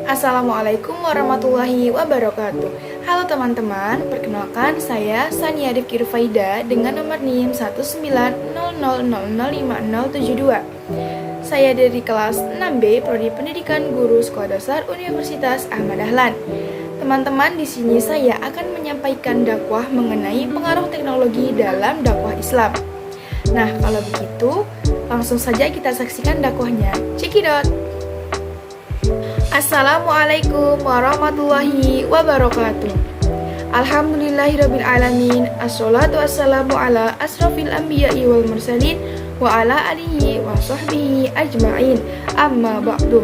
Assalamualaikum warahmatullahi wabarakatuh. Halo teman-teman, perkenalkan saya Sania Rifki Rufaida dengan nomor NIM 190005072. Saya dari kelas 6B Prodi Pendidikan Guru Sekolah Dasar Universitas Ahmad Dahlan. Teman-teman, di sini saya akan menyampaikan dakwah mengenai pengaruh teknologi dalam dakwah Islam. Nah, kalau begitu, langsung saja kita saksikan dakwahnya. Cekidot. Assalamualaikum warahmatullahi wabarakatuh. Alhamdulillahirrabbilalamin. Assalatu wassalamu ala asrafil anbiya'i wal mursalin wa ala alihi wa sahbihi ajma'in. Amma ba'du.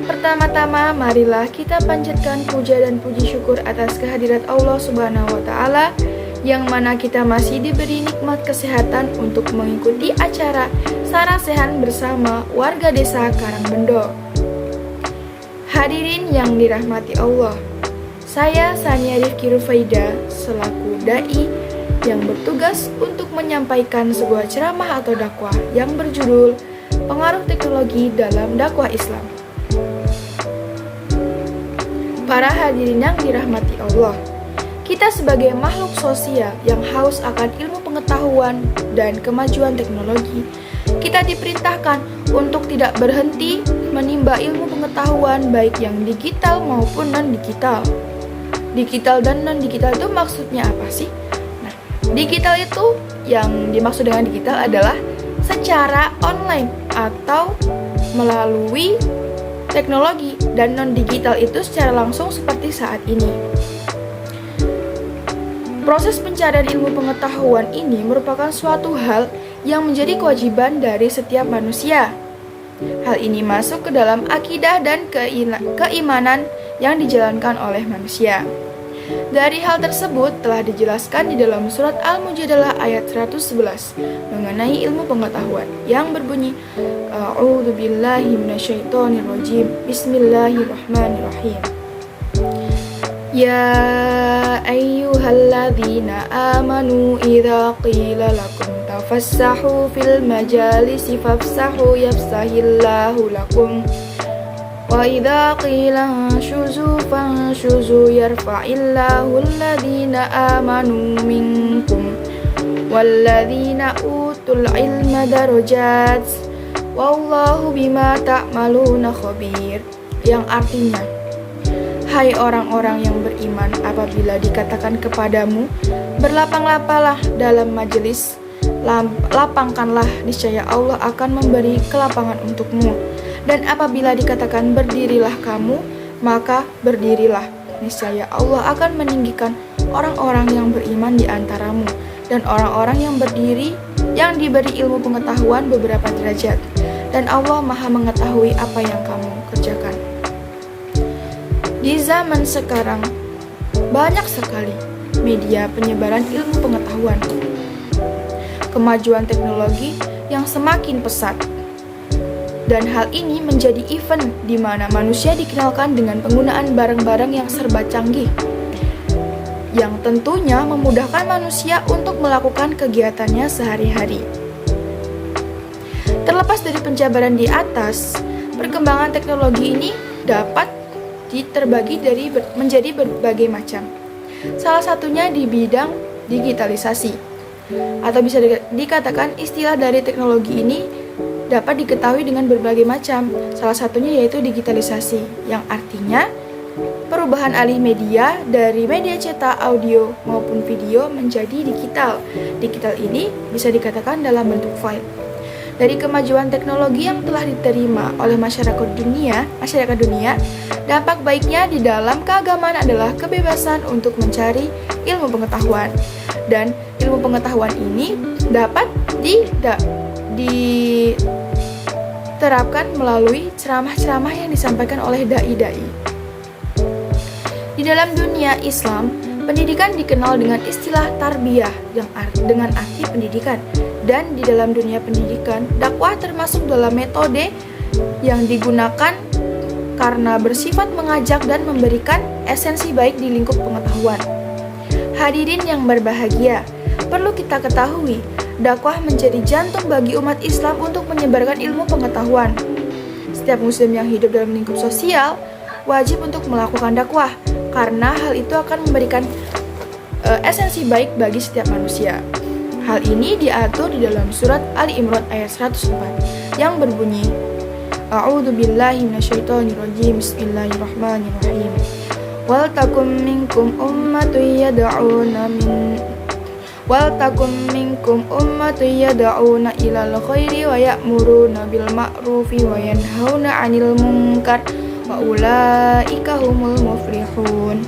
Pertama-tama, marilah kita panjatkan puja dan puji syukur atas kehadirat Allah Subhanahu wa Ta'ala, yang mana kita masih diberi nikmat kesehatan untuk mengikuti acara Sarasehan bersama warga desa Karangbendo. Hadirin yang dirahmati Allah, saya Sania Rifki Rufaida selaku da'i yang bertugas untuk menyampaikan sebuah ceramah atau dakwah yang berjudul Pengaruh Teknologi dalam Dakwah Islam. Para hadirin yang dirahmati Allah, kita sebagai makhluk sosial yang haus akan ilmu pengetahuan dan kemajuan teknologi, kita diperintahkan untuk tidak berhenti menimba ilmu pengetahuan baik yang digital maupun non-digital. Digital dan non-digital itu maksudnya apa sih? Nah, digital itu yang dimaksud dengan digital adalah secara online atau melalui teknologi, dan non-digital itu secara langsung seperti saat ini. Proses pencarian ilmu pengetahuan ini merupakan suatu hal yang menjadi kewajiban dari setiap manusia. Hal ini masuk ke dalam akidah dan keimanan yang dijalankan oleh manusia. Dari hal tersebut telah dijelaskan di dalam surat Al-Mujadalah ayat 111 mengenai ilmu pengetahuan yang berbunyi A'udzubillahi minasyaitonirrajim. Bismillahirrahmanirrahim. Ya ayyuhalladzina amanu idza qila lakum tafassahu fil majalisi fafsahu yafsahillahu lakum wa idza qila anshuzu fanshuzu yarfa'illahu alladzina amanu minkum walladzina utul ilma darajat wallahu bima ta'maluna khabir, yang artinya, hai orang-orang yang beriman, apabila dikatakan kepadamu, berlapang-lapanglah dalam majelis, lapangkanlah, niscaya Allah akan memberi kelapangan untukmu. Dan apabila dikatakan berdirilah kamu, maka berdirilah, niscaya Allah akan meninggikan orang-orang yang beriman di antaramu, dan orang-orang yang berdiri yang diberi ilmu pengetahuan beberapa derajat. Dan Allah Maha mengetahui apa yang kamu kerjakan. Di zaman sekarang, banyak sekali media penyebaran ilmu pengetahuan. Kemajuan teknologi yang semakin pesat. Dan hal ini menjadi event di mana manusia dikenalkan dengan penggunaan barang-barang yang serba canggih, yang tentunya memudahkan manusia untuk melakukan kegiatannya sehari-hari. Terlepas dari penjabaran di atas, perkembangan teknologi ini dapat terbagi menjadi berbagai macam. Salah satunya di bidang digitalisasi, atau bisa dikatakan istilah dari teknologi ini dapat diketahui dengan berbagai macam. Salah satunya yaitu digitalisasi, yang artinya perubahan alih media dari media cetak, audio maupun video menjadi digital. Digital ini bisa dikatakan dalam bentuk file. Dari kemajuan teknologi yang telah diterima oleh masyarakat dunia, dampak baiknya di dalam keagamaan adalah kebebasan untuk mencari ilmu pengetahuan. Dan ilmu pengetahuan ini dapat diterapkan melalui ceramah-ceramah yang disampaikan oleh dai-dai. Di dalam dunia Islam, pendidikan dikenal dengan istilah tarbiyah dengan arti pendidikan. Dan di dalam dunia pendidikan, dakwah termasuk dalam metode yang digunakan karena bersifat mengajak dan memberikan esensi baik di lingkup pengetahuan. Hadirin yang berbahagia, perlu kita ketahui, dakwah menjadi jantung bagi umat Islam untuk menyebarkan ilmu pengetahuan. Setiap muslim yang hidup dalam lingkup sosial wajib untuk melakukan dakwah karena hal itu akan memberikan esensi baik bagi setiap manusia. Hal ini diatur di dalam surat Ali Imran ayat 104 yang berbunyi, A'udzu billahi minasyaitonirrajim. Bismillahirrahmanirrahim. Wal takum minkum ummatun yad'una ilal khairi wa ya'muruna bil ma'rufi wa yanhauna 'anil munkar wa ulaika humul muflihun.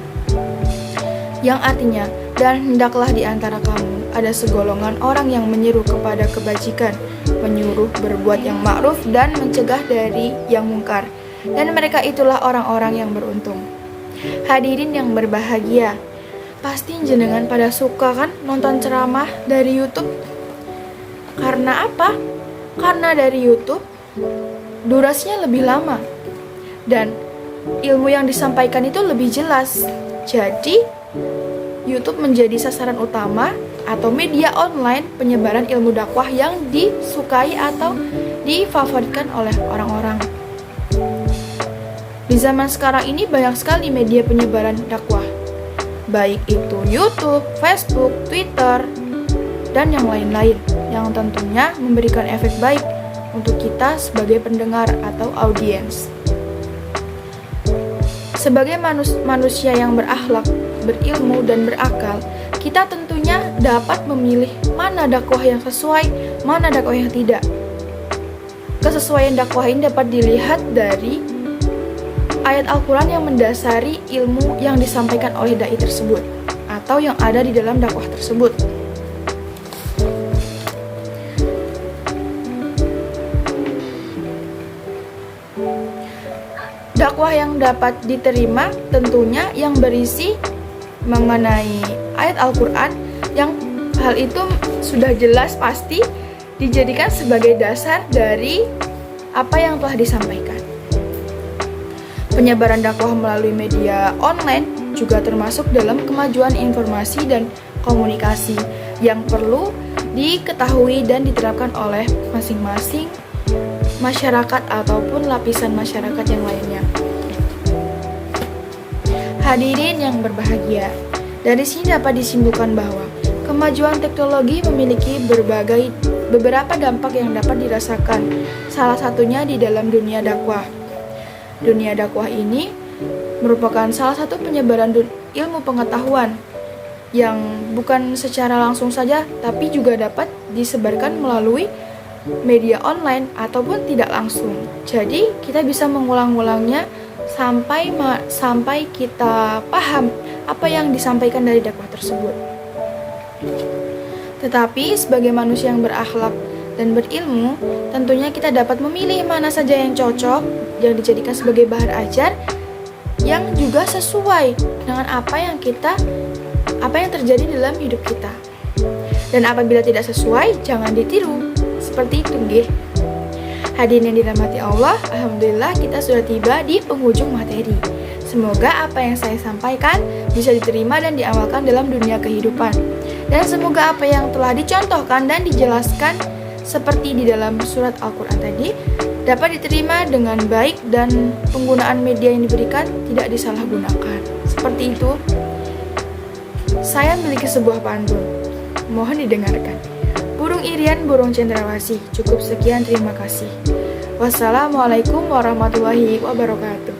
Yang artinya, dan hendaklah di antara kamu ada segolongan orang yang menyeru kepada kebajikan, menyuruh berbuat yang ma'ruf dan mencegah dari yang mungkar, dan mereka itulah orang-orang yang beruntung. Hadirin yang berbahagia, pasti jenengan pada suka kan nonton ceramah dari YouTube? Karena apa? Karena dari YouTube durasinya lebih lama dan ilmu yang disampaikan itu lebih jelas. Jadi YouTube menjadi sasaran utama atau media online penyebaran ilmu dakwah yang disukai atau difavoritkan oleh orang-orang. Di zaman sekarang ini banyak sekali media penyebaran dakwah, baik itu YouTube, Facebook, Twitter, dan yang lain-lain, yang tentunya memberikan efek baik untuk kita sebagai pendengar atau audiens. Sebagai manusia yang berakhlak, berilmu, dan berakal, kita tentunya dapat memilih mana dakwah yang sesuai, mana dakwah yang tidak. Kesesuaian dakwah ini dapat dilihat dari ayat Al-Quran yang mendasari ilmu yang disampaikan oleh dai tersebut atau yang ada di dalam dakwah tersebut. Dakwah yang dapat diterima tentunya yang berisi mengenai ayat Al-Quran, yang hal itu sudah jelas pasti dijadikan sebagai dasar dari apa yang telah disampaikan. Penyebaran dakwah melalui media online juga termasuk dalam kemajuan informasi dan komunikasi yang perlu diketahui dan diterapkan oleh masing-masing masyarakat ataupun lapisan masyarakat yang lainnya. Hadirin yang berbahagia, dari sini dapat disimpulkan bahwa kemajuan teknologi memiliki beberapa dampak yang dapat dirasakan, salah satunya di dalam dunia dakwah. Dunia dakwah ini merupakan salah satu penyebaran ilmu pengetahuan yang bukan secara langsung saja, tapi juga dapat disebarkan melalui media online ataupun tidak langsung. Jadi kita bisa mengulang-ulangnya sampai kita paham apa yang disampaikan dari dakwah tersebut. Tetapi sebagai manusia yang berakhlak dan berilmu, tentunya kita dapat memilih mana saja yang cocok, yang dijadikan sebagai bahan ajar, yang juga sesuai dengan apa yang terjadi dalam hidup kita. Dan apabila tidak sesuai, jangan ditiru. Seperti itu, nggih. Hadirin yang dirahmati Allah, alhamdulillah kita sudah tiba di penghujung materi. Semoga apa yang saya sampaikan bisa diterima dan diamalkan dalam dunia kehidupan. Dan semoga apa yang telah dicontohkan dan dijelaskan seperti di dalam surat Al-Quran tadi dapat diterima dengan baik dan penggunaan media yang diberikan tidak disalahgunakan. Seperti itu. Saya memiliki sebuah pantun, mohon didengarkan. Burung irian, burung cendrawasih. Cukup sekian, terima kasih. Wassalamualaikum warahmatullahi wabarakatuh.